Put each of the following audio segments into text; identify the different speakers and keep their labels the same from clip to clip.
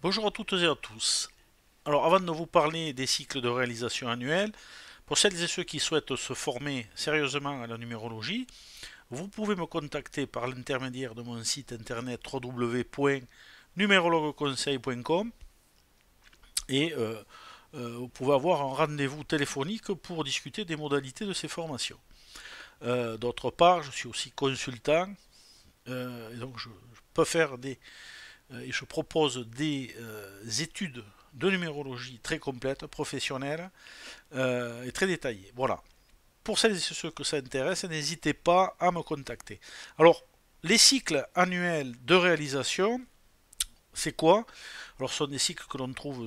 Speaker 1: Bonjour à toutes et à tous. Alors avant de vous parler des cycles de réalisation annuels, pour celles et ceux qui souhaitent se former sérieusement à la numérologie, vous pouvez me contacter par l'intermédiaire de mon site internet www.numérologueconseil.com et vous pouvez avoir un rendez-vous téléphonique pour discuter des modalités de ces formations. D'autre part, je suis aussi consultant et donc je peux faire et je propose des études de numérologie très complètes, professionnelles et très détaillées. Voilà. Pour celles et ceux que ça intéresse, n'hésitez pas à me contacter. Alors, les cycles annuels de réalisation, c'est quoi? Alors, ce sont des cycles que l'on trouve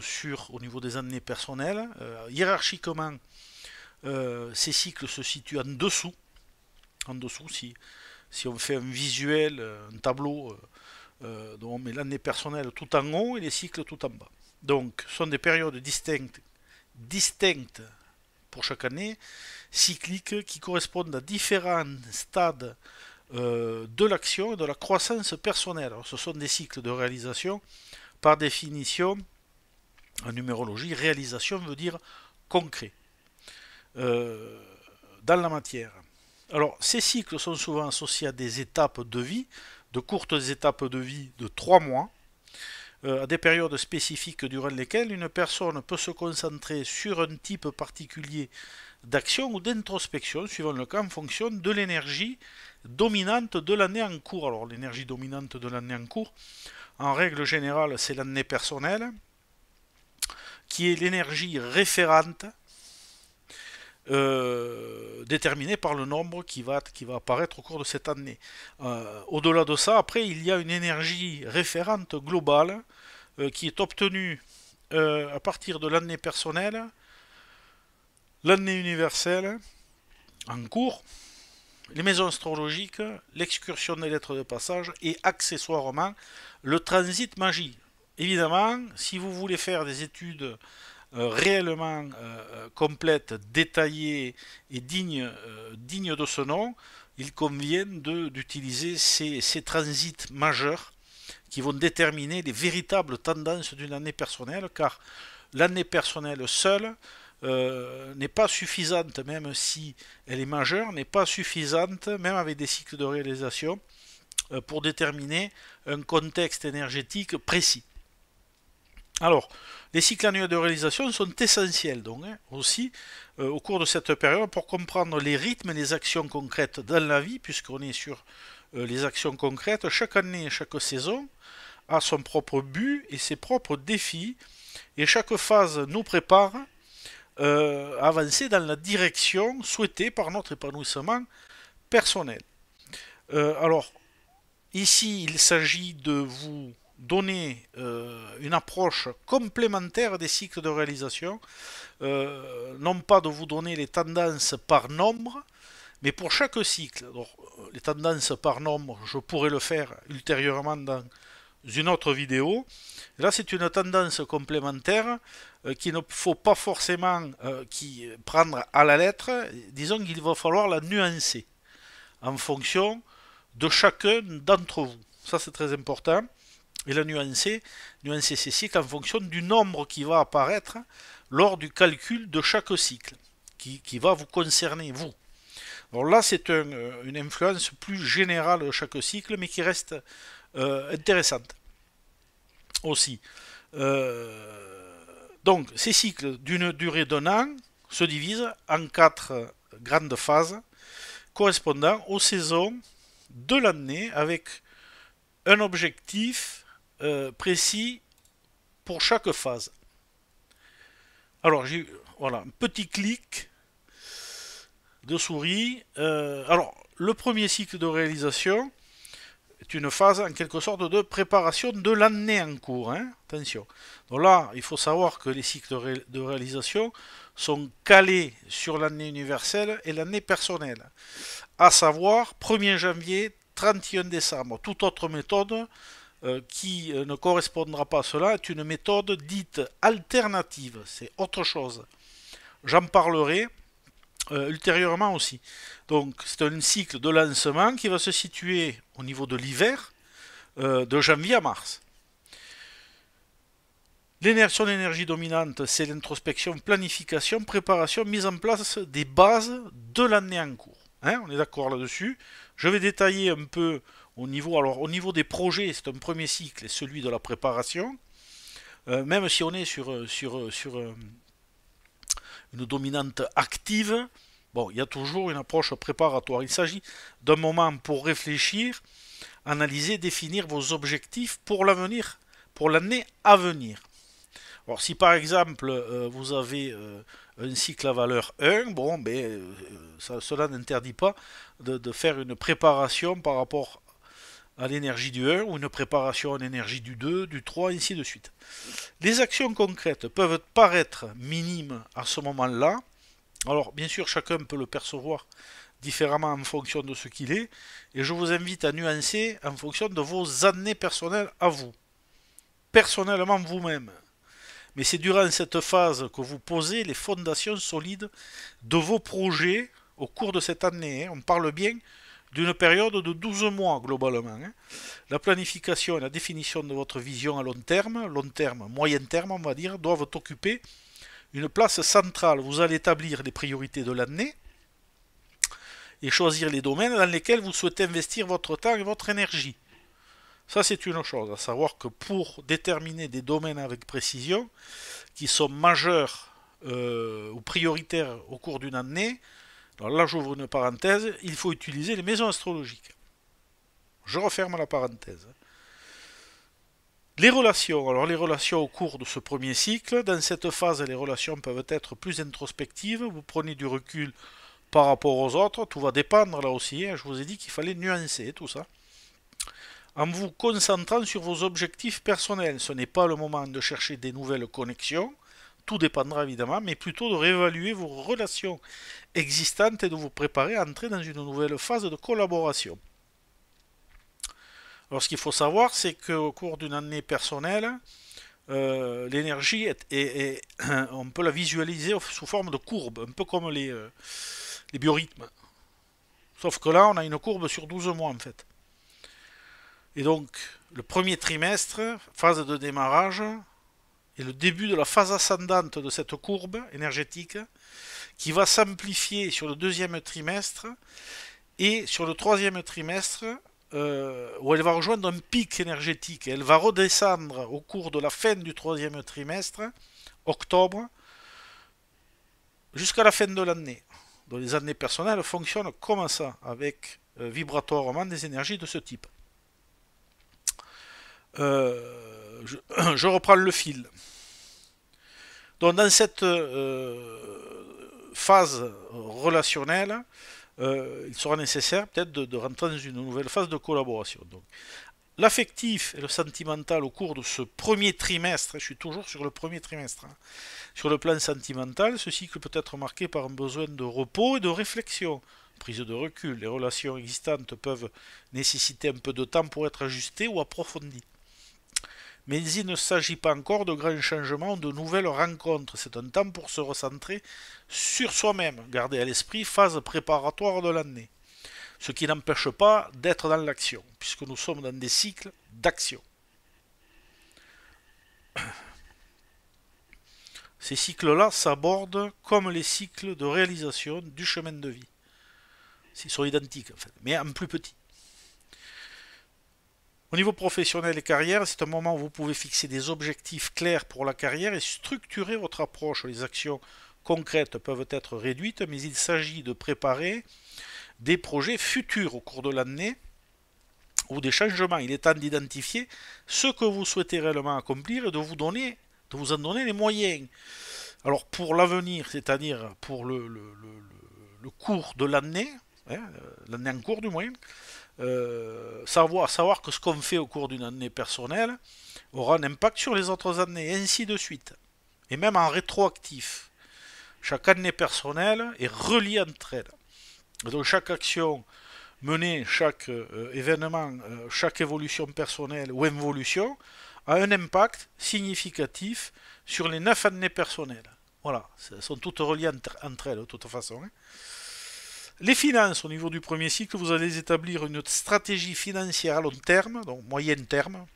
Speaker 1: au niveau des années personnelles. Hiérarchiquement, ces cycles se situent en dessous. En dessous, si on fait un visuel, un tableau, donc on met l'année personnelle tout en haut et les cycles tout en bas. Donc, ce sont des périodes distinctes pour chaque année, cycliques, qui correspondent à différents stades de l'action et de la croissance personnelle. Alors, ce sont des cycles de réalisation. Par définition, en numérologie, réalisation veut dire concret euh, dans la matière. Alors, ces cycles sont souvent associés à des étapes de vie, de courtes étapes de vie de 3 mois, à des périodes spécifiques durant lesquelles une personne peut se concentrer sur un type particulier d'action ou d'introspection, suivant le cas, en fonction de l'énergie dominante de l'année en cours. Alors l'énergie dominante de l'année en cours, en règle générale, c'est l'année personnelle, qui est l'énergie référente déterminée par le nombre qui va apparaître au cours de cette année. Au-delà de ça, après, il y a une énergie référente globale qui est obtenue à partir de l'année personnelle, l'année universelle en cours, les maisons astrologiques, l'excursion des lettres de passage et accessoirement le transit magie. Évidemment, si vous voulez faire des études réellement complètes, détaillées et dignes de ce nom, il convient d'utiliser ces transits majeurs qui vont déterminer les véritables tendances d'une année personnelle, car l'année personnelle seule n'est pas suffisante, même si elle est majeure, n'est pas suffisante, même avec des cycles de réalisation, pour déterminer un contexte énergétique précis. Alors, les cycles annuels de réalisation sont essentiels donc aussi au cours de cette période pour comprendre les rythmes et les actions concrètes dans la vie, puisqu'on est sur les actions concrètes. Chaque année et chaque saison a son propre but et ses propres défis, et chaque phase nous prépare à avancer dans la direction souhaitée par notre épanouissement personnel. Alors, ici, il s'agit de vous donner une approche complémentaire des cycles de réalisation, non pas de vous donner les tendances par nombre, mais pour chaque cycle. Alors, les tendances par nombre, je pourrais le faire ultérieurement dans une autre vidéo. Là, c'est une tendance complémentaire qu'il ne faut pas forcément prendre à la lettre. Disons qu'il va falloir la nuancer en fonction de chacun d'entre vous. Ça, c'est très important. Et la nuancer ces cycles en fonction du nombre qui va apparaître lors du calcul de chaque cycle, qui va vous concerner, vous. Alors là, c'est une influence plus générale de chaque cycle, mais qui reste intéressante aussi. Donc, ces cycles d'une durée d'un an se divisent en 4 grandes phases correspondant aux saisons de l'année avec un objectif précis pour chaque phase. Alors, j'ai voilà, un petit clic de souris. Alors, le premier cycle de réalisation est une phase en quelque sorte de préparation de l'année en cours. Hein. Attention. Donc là, il faut savoir que les cycles de réalisation sont calés sur l'année universelle et l'année personnelle. À savoir 1er janvier, 31 décembre. Toute autre méthode qui ne correspondra pas à cela est une méthode dite alternative. C'est autre chose. J'en parlerai ultérieurement aussi. Donc c'est un cycle de lancement qui va se situer au niveau de l'hiver, de janvier à mars. Son énergie dominante, c'est l'introspection, planification, préparation, mise en place des bases de l'année en cours. Hein, on est d'accord là-dessus. Je vais détailler un peu au niveau, alors, au niveau des projets, c'est un premier cycle et celui de la préparation. Même si on est sur une dominante active, bon, il y a toujours une approche préparatoire. Il s'agit d'un moment pour réfléchir, analyser, définir vos objectifs pour l'avenir, pour l'année à venir. Alors, si par exemple vous avez un cycle à valeur 1, bon, ben, cela n'interdit pas de faire une préparation par rapport à l'énergie du 1 ou une préparation en énergie du 2, du 3, ainsi de suite. Les actions concrètes peuvent paraître minimes à ce moment-là. Alors, bien sûr, chacun peut le percevoir différemment en fonction de ce qu'il est, et je vous invite à nuancer en fonction de vos années personnelles à vous, personnellement vous-même. Mais c'est durant cette phase que vous posez les fondations solides de vos projets au cours de cette année. On parle bien d'une période de 12 mois globalement. La planification et la définition de votre vision à long terme, moyen terme on va dire, doivent occuper une place centrale. Vous allez établir les priorités de l'année et choisir les domaines dans lesquels vous souhaitez investir votre temps et votre énergie. Ça, c'est une chose, à savoir que pour déterminer des domaines avec précision, qui sont majeurs ou prioritaires au cours d'une année, alors là, j'ouvre une parenthèse, il faut utiliser les maisons astrologiques. Je referme la parenthèse. Les relations. Alors les relations au cours de ce premier cycle, dans cette phase, les relations peuvent être plus introspectives, vous prenez du recul par rapport aux autres, tout va dépendre là aussi, je vous ai dit qu'il fallait nuancer tout ça. En vous concentrant sur vos objectifs personnels. Ce n'est pas le moment de chercher des nouvelles connexions, tout dépendra évidemment, mais plutôt de réévaluer vos relations existantes et de vous préparer à entrer dans une nouvelle phase de collaboration. Alors ce qu'il faut savoir, c'est qu'au cours d'une année personnelle, l'énergie on peut la visualiser sous forme de courbe, un peu comme les biorhythmes. Sauf que là, on a une courbe sur 12 mois en fait. Et donc, le premier trimestre, phase de démarrage, est le début de la phase ascendante de cette courbe énergétique qui va s'amplifier sur le deuxième trimestre et sur le troisième trimestre où elle va rejoindre un pic énergétique. Elle va redescendre au cours de la fin du troisième trimestre, octobre, jusqu'à la fin de l'année. Donc les années personnelles fonctionnent comme ça, avec vibratoirement des énergies de ce type. Je reprends le fil. Donc dans cette phase relationnelle, il sera nécessaire peut-être de rentrer dans une nouvelle phase de collaboration. Donc, l'affectif et le sentimental au cours de ce premier trimestre, je suis toujours sur le premier trimestre, sur le plan sentimental, ce cycle peut être marqué par un besoin de repos et de réflexion, prise de recul. Les relations existantes peuvent nécessiter un peu de temps pour être ajustées ou approfondies. Mais il ne s'agit pas encore de grands changements ou de nouvelles rencontres. C'est un temps pour se recentrer sur soi-même. Gardez à l'esprit phase préparatoire de l'année. Ce qui n'empêche pas d'être dans l'action, puisque nous sommes dans des cycles d'action. Ces cycles-là s'abordent comme les cycles de réalisation du chemin de vie. Ils sont identiques en fait, mais en plus petit. Au niveau professionnel et carrière, c'est un moment où vous pouvez fixer des objectifs clairs pour la carrière et structurer votre approche. Les actions concrètes peuvent être réduites, mais il s'agit de préparer des projets futurs au cours de l'année ou des changements. Il est temps d'identifier ce que vous souhaitez réellement accomplir et de vous en donner les moyens. Alors pour l'avenir, c'est-à-dire pour le cours de l'année, l'année en cours du moins, savoir que ce qu'on fait au cours d'une année personnelle aura un impact sur les autres années, et ainsi de suite. Et même en rétroactif. Chaque année personnelle est reliée entre elles. Et donc chaque action menée, chaque événement, chaque évolution personnelle ou involution a un impact significatif sur les 9 années personnelles. Voilà, elles sont toutes reliées entre elles de toute façon. Les finances, au niveau du premier cycle, vous allez établir une stratégie financière à long terme, donc moyen terme,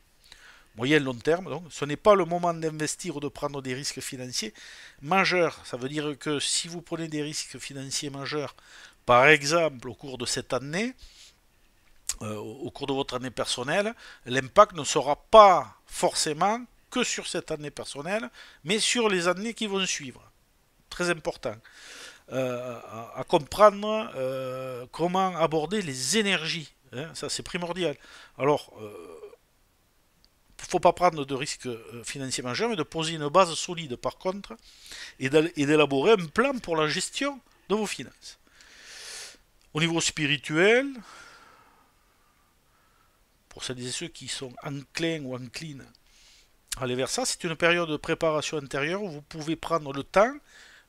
Speaker 1: moyen long terme. Donc, ce n'est pas le moment d'investir ou de prendre des risques financiers majeurs. Ça veut dire que si vous prenez des risques financiers majeurs, par exemple au cours de cette année, au cours de votre année personnelle, l'impact ne sera pas forcément que sur cette année personnelle, mais sur les années qui vont suivre. Très important. À comprendre comment aborder les énergies. Hein, ça, c'est primordial. Alors, il ne faut pas prendre de risques financiers majeurs, mais de poser une base solide, par contre, et d'élaborer un plan pour la gestion de vos finances. Au niveau spirituel, pour celles et ceux qui sont enclins ou enclines à aller vers ça, c'est une période de préparation intérieure où vous pouvez prendre le temps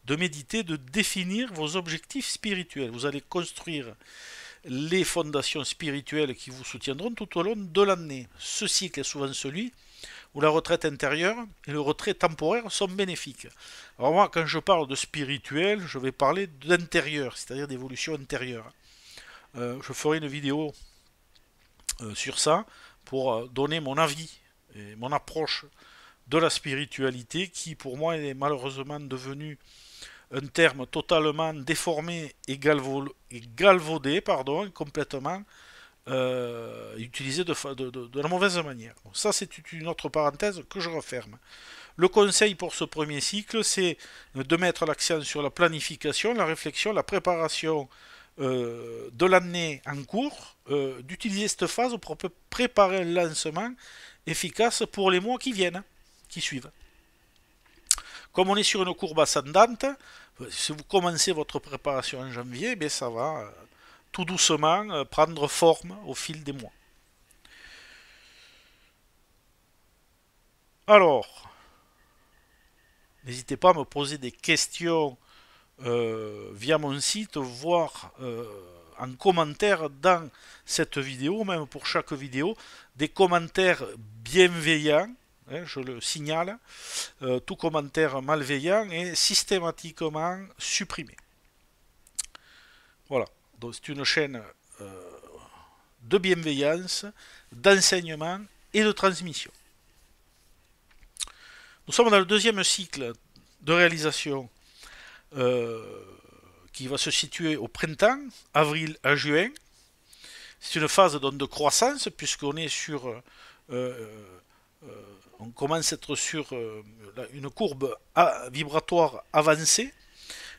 Speaker 1: de méditer, de définir vos objectifs spirituels. Vous allez construire les fondations spirituelles qui vous soutiendront tout au long de l'année. Ce cycle est souvent celui où la retraite intérieure et le retrait temporaire sont bénéfiques. Alors moi, quand je parle de spirituel, je vais parler d'intérieur, c'est-à-dire d'évolution intérieure. Je ferai une vidéo sur ça pour donner mon avis et mon approche de la spiritualité qui pour moi est malheureusement devenu un terme totalement déformé et galvaudé, complètement utilisé de la mauvaise manière. Bon, ça c'est une autre parenthèse que je referme. Le conseil pour ce premier cycle, c'est de mettre l'accent sur la planification, la réflexion, la préparation de l'année en cours, d'utiliser cette phase pour préparer un lancement efficace pour les mois qui viennent, qui suivent. Comme on est sur une courbe ascendante, si vous commencez votre préparation en janvier, eh bien ça va tout doucement prendre forme au fil des mois. Alors, n'hésitez pas à me poser des questions via mon site, voire en commentaire dans cette vidéo, même pour chaque vidéo, des commentaires bienveillants, hein, je le signale, tout commentaire malveillant est systématiquement supprimé. Voilà, donc c'est une chaîne de bienveillance, d'enseignement et de transmission. Nous sommes dans le deuxième cycle de réalisation qui va se situer au printemps, avril à juin. C'est une phase donc de croissance puisqu'on est sur, on commence à être sur une courbe vibratoire avancée.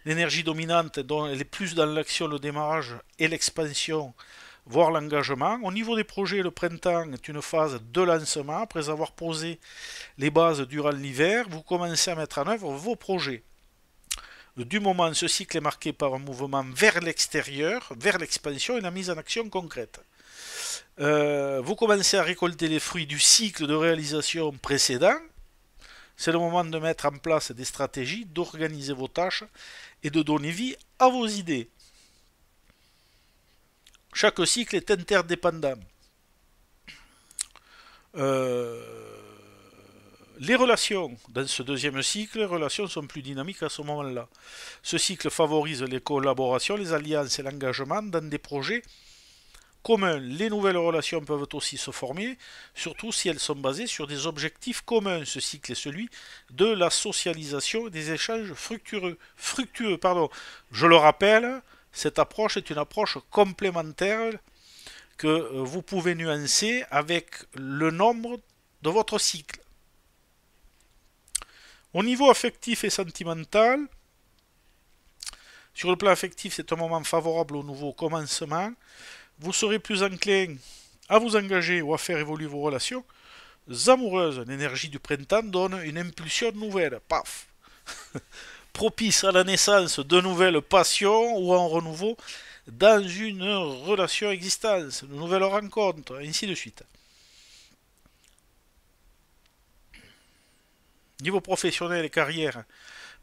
Speaker 1: L'énergie dominante, dont elle est plus dans l'action, le démarrage et l'expansion, voire l'engagement. Au niveau des projets, le printemps est une phase de lancement. Après avoir posé les bases durant l'hiver, vous commencez à mettre en œuvre vos projets. Du moment, ce cycle est marqué par un mouvement vers l'extérieur, vers l'expansion et la mise en action concrète. Vous commencez à récolter les fruits du cycle de réalisation précédent. C'est le moment de mettre en place des stratégies, d'organiser vos tâches et de donner vie à vos idées. Chaque cycle est interdépendant. Les relations, dans ce deuxième cycle, les relations sont plus dynamiques à ce moment-là. Ce cycle favorise les collaborations, les alliances et l'engagement dans des projets communs. Les nouvelles relations peuvent aussi se former, surtout si elles sont basées sur des objectifs communs. Ce cycle est celui de la socialisation et des échanges fructueux. Je le rappelle, cette approche est une approche complémentaire que vous pouvez nuancer avec le nombre de votre cycle. Au niveau affectif et sentimental, sur le plan affectif, c'est un moment favorable au nouveau commencement. Vous serez plus enclin à vous engager ou à faire évoluer vos relations amoureuses. L'énergie du printemps donne une impulsion nouvelle. Paf. Propice à la naissance de nouvelles passions ou en renouveau dans une relation existence, de nouvelles rencontres, ainsi de suite. Niveau professionnel et carrière,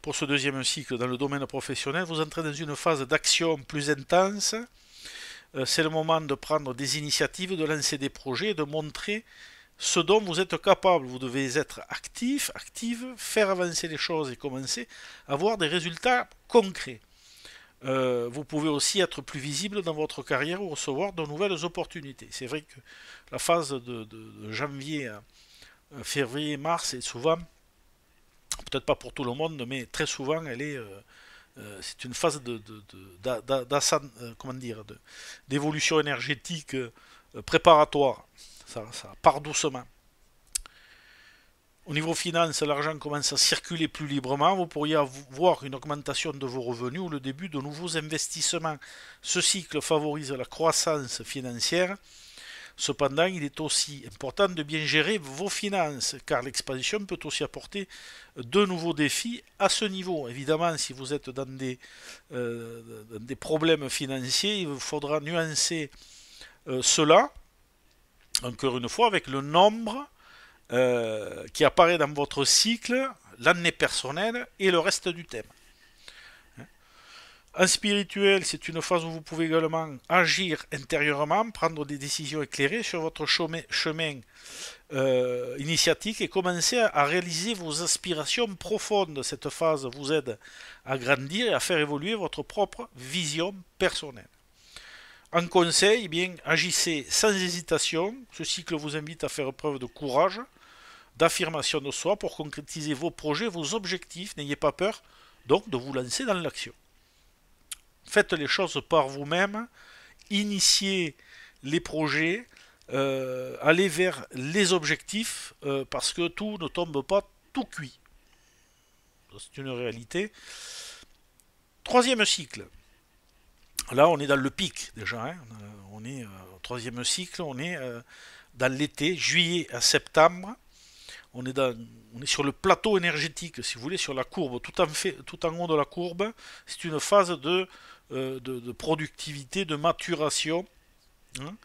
Speaker 1: pour ce deuxième cycle dans le domaine professionnel, vous entrez dans une phase d'action plus intense. C'est le moment de prendre des initiatives, de lancer des projets, de montrer ce dont vous êtes capable. Vous devez être actif, active, faire avancer les choses et commencer à voir des résultats concrets. Vous pouvez aussi être plus visible dans votre carrière ou recevoir de nouvelles opportunités. C'est vrai que la phase de janvier Février-mars est souvent, peut-être pas pour tout le monde, mais très souvent, c'est une phase comment dire, d'évolution énergétique préparatoire. Ça part doucement. Au niveau finance, l'argent commence à circuler plus librement. Vous pourriez avoir une augmentation de vos revenus ou le début de nouveaux investissements. Ce cycle favorise la croissance financière. Cependant, il est aussi important de bien gérer vos finances, car l'expansion peut aussi apporter de nouveaux défis à ce niveau. Évidemment, si vous êtes dans des problèmes financiers, il vous faudra nuancer cela, encore une fois, avec le nombre qui apparaît dans votre cycle, l'année personnelle et le reste du thème. En spirituel, c'est une phase où vous pouvez également agir intérieurement, prendre des décisions éclairées sur votre chemin initiatique et commencer à réaliser vos aspirations profondes. Cette phase vous aide à grandir et à faire évoluer votre propre vision personnelle. En conseil, eh bien, agissez sans hésitation. Ce cycle vous invite à faire preuve de courage, d'affirmation de soi pour concrétiser vos projets, vos objectifs. N'ayez pas peur donc de vous lancer dans l'action. Faites les choses par vous-même, initiez les projets, allez vers les objectifs, parce que tout ne tombe pas tout cuit. C'est une réalité. Troisième cycle. Là, on est dans le pic déjà. Hein. On est au troisième cycle, on est dans l'été, juillet à septembre. On est sur le plateau énergétique, si vous voulez, sur la courbe, tout en haut de la courbe. C'est une phase de productivité, de maturation. Hein.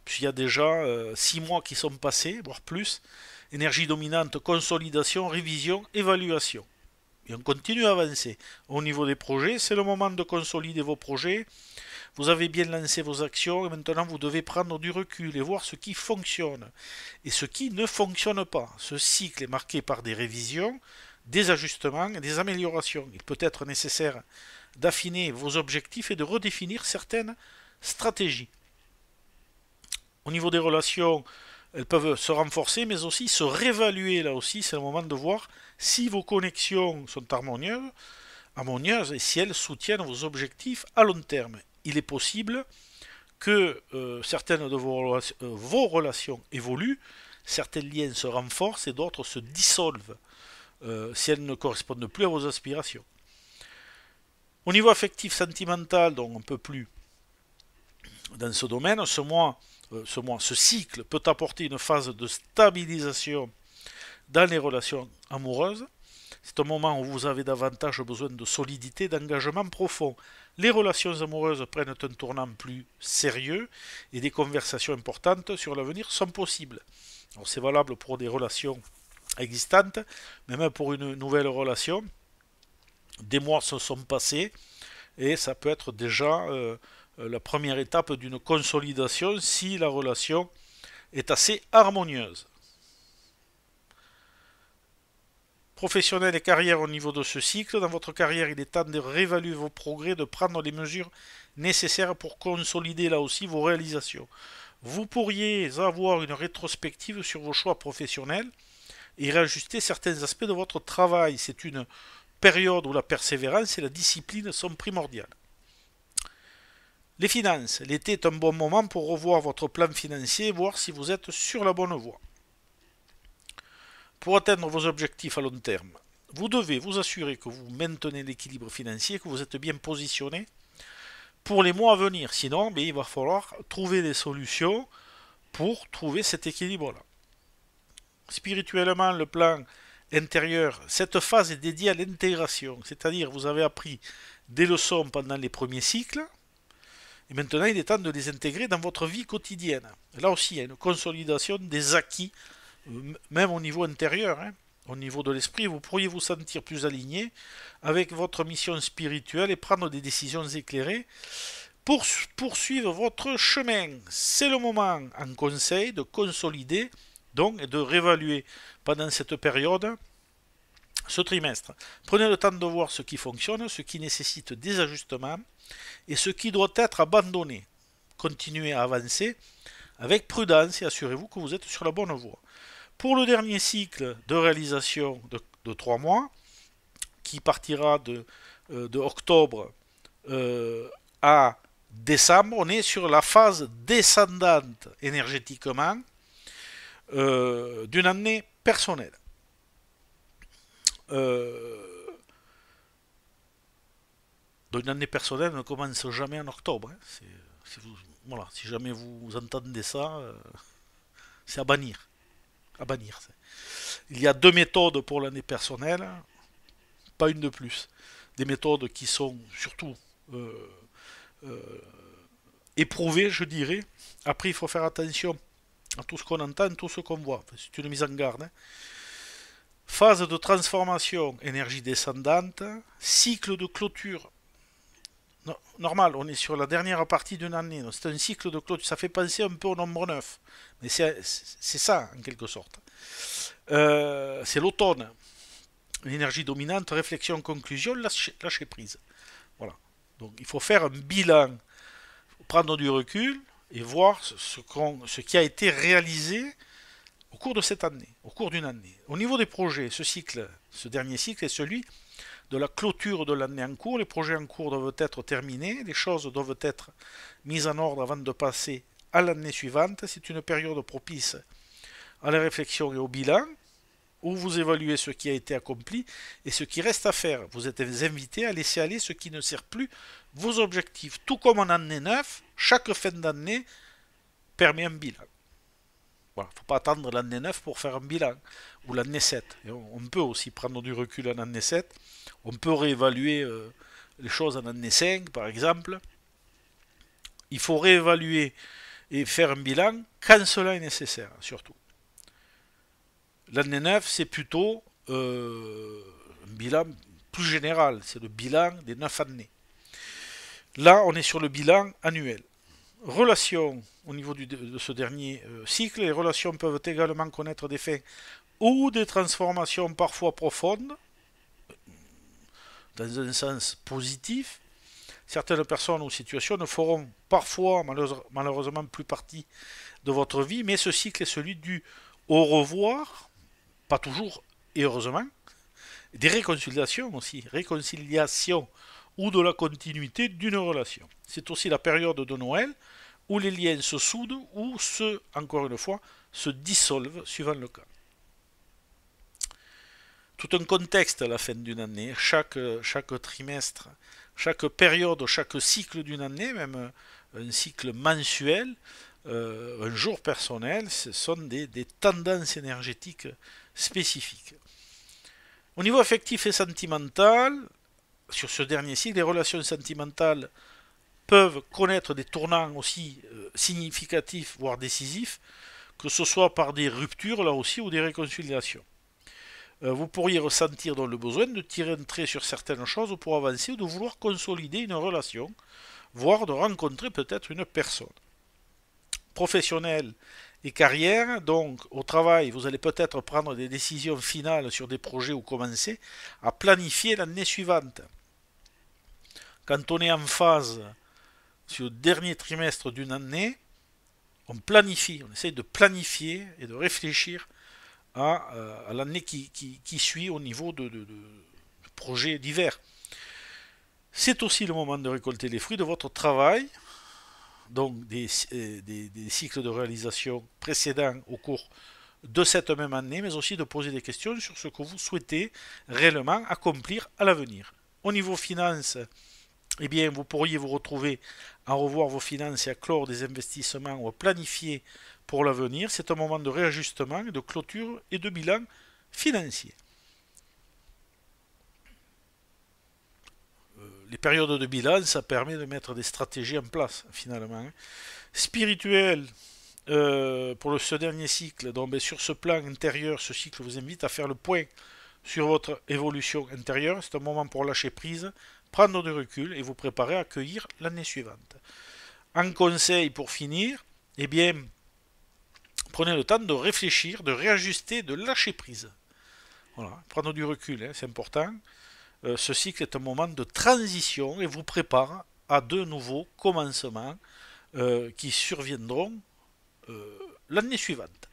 Speaker 1: Puis il y a déjà 6 mois qui sont passés, voire plus. Énergie dominante, consolidation, révision, évaluation. Et on continue à avancer. Au niveau des projets, c'est le moment de consolider vos projets. Vous avez bien lancé vos actions et maintenant vous devez prendre du recul et voir ce qui fonctionne et ce qui ne fonctionne pas. Ce cycle est marqué par des révisions, des ajustements et des améliorations. Il peut être nécessaire d'affiner vos objectifs et de redéfinir certaines stratégies. Au niveau des relations, elles peuvent se renforcer mais aussi se réévaluer. Là aussi, c'est le moment de voir si vos connexions sont harmonieuses et si elles soutiennent vos objectifs à long terme. Il est possible que certaines de vos relations évoluent, certains liens se renforcent et d'autres se dissolvent si elles ne correspondent plus à vos aspirations. Au niveau affectif sentimental, donc un peu plus dans ce domaine, ce cycle peut apporter une phase de stabilisation dans les relations amoureuses. C'est un moment où vous avez davantage besoin de solidité, d'engagement profond. Les relations amoureuses prennent un tournant plus sérieux et des conversations importantes sur l'avenir sont possibles. C'est valable pour des relations existantes, mais même pour une nouvelle relation. Des mois se sont passés et ça peut être déjà la première étape d'une consolidation si la relation est assez harmonieuse. Professionnel et carrière au niveau de ce cycle. Dans votre carrière, il est temps de réévaluer vos progrès, de prendre les mesures nécessaires pour consolider là aussi vos réalisations. Vous pourriez avoir une rétrospective sur vos choix professionnels et réajuster certains aspects de votre travail. C'est une période où la persévérance et la discipline sont primordiales. Les finances. L'été est un bon moment pour revoir votre plan financier et voir si vous êtes sur la bonne voie. Pour atteindre vos objectifs à long terme, vous devez vous assurer que vous maintenez l'équilibre financier, que vous êtes bien positionné pour les mois à venir. Sinon, il va falloir trouver des solutions pour trouver cet équilibre-là. Spirituellement, le plan intérieur, cette phase est dédiée à l'intégration, c'est-à-dire vous avez appris des leçons pendant les premiers cycles, et maintenant il est temps de les intégrer dans votre vie quotidienne. Là aussi, il y a une consolidation des acquis, même au niveau intérieur, au niveau de l'esprit, vous pourriez vous sentir plus aligné avec votre mission spirituelle et prendre des décisions éclairées pour poursuivre votre chemin. C'est le moment, en conseil, de consolider donc et de réévaluer pendant cette période ce trimestre. Prenez le temps de voir ce qui fonctionne, ce qui nécessite des ajustements et ce qui doit être abandonné. Continuez à avancer avec prudence et assurez-vous que vous êtes sur la bonne voie. Pour le dernier cycle de réalisation de 3 mois, qui partira de octobre à décembre, on est sur la phase descendante énergétiquement d'une année personnelle. Donc une année personnelle ne commence jamais en octobre. Hein. Voilà, si jamais vous entendez ça, c'est à bannir. À bannir. Il y a 2 méthodes pour l'année personnelle, pas une de plus. Des méthodes qui sont surtout éprouvées, je dirais. Après, il faut faire attention à tout ce qu'on entend, tout ce qu'on voit. C'est une mise en garde. Hein. Phase de transformation, énergie descendante. Cycle de clôture. Normal, on est sur la dernière partie d'une année. C'est un cycle de clôture. Ça fait penser un peu au nombre 9. Mais c'est ça, en quelque sorte. C'est l'automne. L'énergie dominante, réflexion, conclusion, lâcher prise. Voilà. Donc il faut faire un bilan, prendre du recul et voir ce qui a été réalisé au cours de cette année, au cours d'une année. Au niveau des projets, ce dernier cycle est celui de la clôture de l'année en cours. Les projets en cours doivent être terminés, les choses doivent être mises en ordre avant de passer à l'année suivante. C'est une période propice à la réflexion et au bilan, où vous évaluez ce qui a été accompli et ce qui reste à faire. Vous êtes invité à laisser aller ce qui ne sert plus vos objectifs. Tout comme en année 9, chaque fin d'année permet un bilan. Voilà, il ne faut pas attendre l'année 9 pour faire un bilan, ou l'année 7. Et on peut aussi prendre du recul en année 7. On peut réévaluer les choses en année 5, par exemple. Il faut réévaluer et faire un bilan quand cela est nécessaire, surtout. L'année 9, c'est plutôt un bilan plus général. C'est le bilan des 9 années. Là, on est sur le bilan annuel. Relations, au niveau de ce dernier cycle, les relations peuvent également connaître des fins ou des transformations parfois profondes, dans un sens positif. Certaines personnes ou situations ne feront parfois malheureusement plus partie de votre vie, mais ce cycle est celui du au revoir, pas toujours et heureusement, des réconciliations aussi, réconciliation ou de la continuité d'une relation. C'est aussi la période de Noël où les liens se soudent ou encore une fois, se dissolvent suivant le cas. Tout un contexte à la fin d'une année, chaque trimestre, chaque période, chaque cycle d'une année, même un cycle mensuel, un jour personnel, ce sont des tendances énergétiques spécifiques. Au niveau affectif et sentimental, sur ce dernier cycle, les relations sentimentales peuvent connaître des tournants aussi significatifs, voire décisifs, que ce soit par des ruptures, là aussi, ou des réconciliations. Vous pourriez ressentir donc le besoin de tirer un trait sur certaines choses pour avancer ou de vouloir consolider une relation, voire de rencontrer peut-être une personne. Professionnel et carrière, donc au travail, vous allez peut-être prendre des décisions finales sur des projets ou commencer à planifier l'année suivante. Quand on est en phase sur le dernier trimestre d'une année, on planifie, on essaye de planifier et de réfléchir à l'année qui suit au niveau de projets divers. C'est aussi le moment de récolter les fruits de votre travail, donc des cycles de réalisation précédents au cours de cette même année, mais aussi de poser des questions sur ce que vous souhaitez réellement accomplir à l'avenir. Au niveau finance, eh bien, vous pourriez vous retrouver à revoir vos finances et à clore des investissements ou à planifier pour l'avenir. C'est un moment de réajustement, de clôture et de bilan financier. Les périodes de bilan, ça permet de mettre des stratégies en place, finalement. Spirituel, pour ce dernier cycle, donc sur ce plan intérieur, ce cycle vous invite à faire le point sur votre évolution intérieure. C'est un moment pour lâcher prise, prendre du recul et vous préparer à accueillir l'année suivante. En conseil pour finir, eh bien, prenez le temps de réfléchir, de réajuster, de lâcher prise. Voilà, prendre du recul, hein, c'est important. Ce cycle est un moment de transition et vous prépare à de nouveaux commencements qui surviendront l'année suivante.